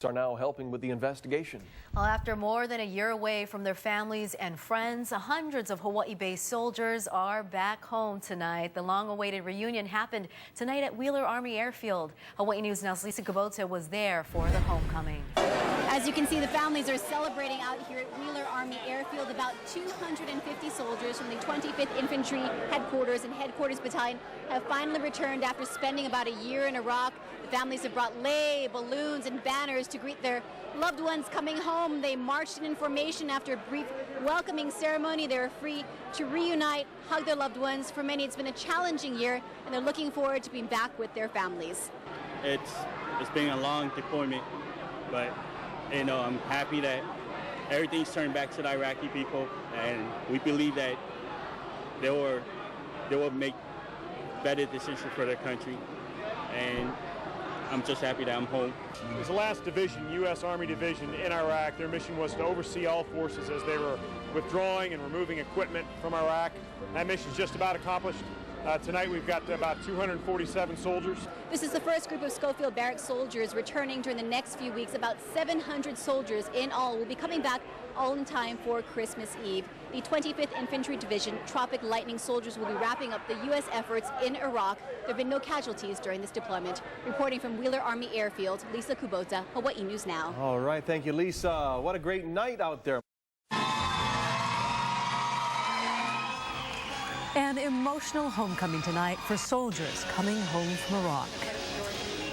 are now helping with the investigation. Well, after more than a year away from their families and friends, hundreds of Hawaii-based soldiers are back home tonight. The long-awaited reunion happened tonight at Wheeler Army Airfield. Hawaii News Now's Lisa Kubota was there for the homecoming. As you can see, the families are celebrating out here at Wheeler Army Airfield. About 250 soldiers from the 25th Infantry Headquarters and Headquarters Battalion have finally returned after spending about a year in Iraq. The families have brought lei, balloons, and banners to greet their loved ones coming home. They marched in formation after a brief welcoming ceremony. They were free to reunite, hug their loved ones. For many, it's been a challenging year, and they're looking forward to being back with their families. It's been a long deployment, but I'm happy that everything's turned back to the Iraqi people, and we believe that they will make better decisions for their country. And I'm just happy that I'm home. It was the last division, U.S. Army division in Iraq. Their mission was to oversee all forces as they were withdrawing and removing equipment from Iraq. That mission is just about accomplished. Tonight we've got about 247 soldiers. This is the first group of Schofield Barracks soldiers returning during the next few weeks. About 700 soldiers in all will be coming back all in time for Christmas Eve. The 25th Infantry Division Tropic Lightning soldiers will be wrapping up the U.S. efforts in Iraq. There have been no casualties during this deployment. Reporting from Wheeler Army Airfield, Lisa Kubota, Hawaii News Now. All right, thank you, Lisa. What a great night out there. An emotional homecoming tonight for soldiers coming home from Iraq.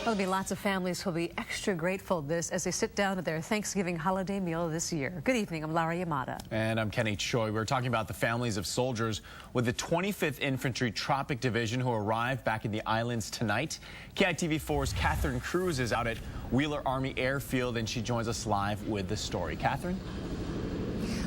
There'll be lots of families who'll be extra grateful as they sit down at their Thanksgiving holiday meal this year. Good evening, I'm Laura Yamada. And I'm Kenny Choi. We're talking about the families of soldiers with the 25th Infantry Tropic Division who arrived back in the islands tonight. KITV4's Catherine Cruz is out at Wheeler Army Airfield, and she joins us live with the story. Catherine?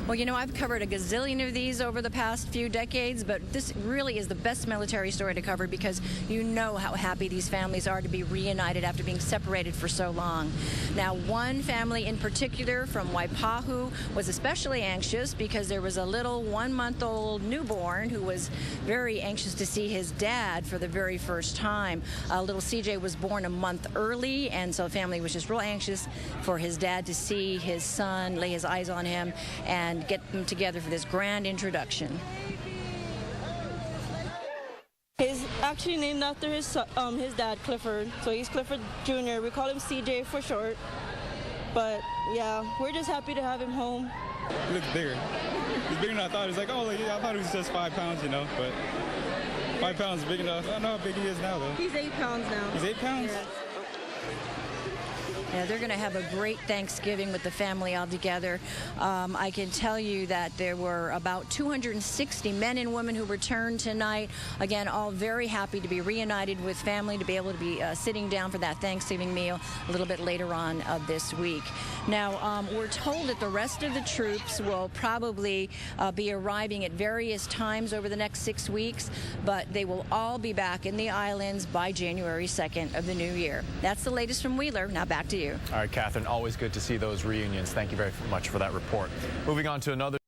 Well, you know, I've covered a gazillion of these over the past few decades, but this really is the best military story to cover because you know how happy these families are to be reunited after being separated for so long. Now, one family in particular from Waipahu was especially anxious because there was a little 1-month-old newborn who was very anxious to see his dad for the very first time. Little CJ was born a month early, and so the family was just real anxious for his dad to see his son, lay his eyes on him, and get them together for this grand introduction. He's actually named after his dad, Clifford. So he's Clifford Jr. We call him CJ for short. But yeah, we're just happy to have him home. He looks bigger. He's bigger than I thought. It's like, oh, I thought it was just 5 pounds, you know, but 5 pounds is big enough. I don't know how big he is now, though. He's 8 pounds now. He's 8 pounds? Yeah. Yeah, they're going to have a great Thanksgiving with the family all together. I can tell you that there were about 260 men and women who returned tonight. Again, all very happy to be reunited with family, to be able to be sitting down for that Thanksgiving meal a little bit later on this week. Now, we're told that the rest of the troops will probably be arriving at various times over the next 6 weeks, but they will all be back in the islands by January 2nd of the new year. That's the latest from Wheeler. Now back to you. All right, Catherine, always good to see those reunions. Thank you very much for that report. Moving on to another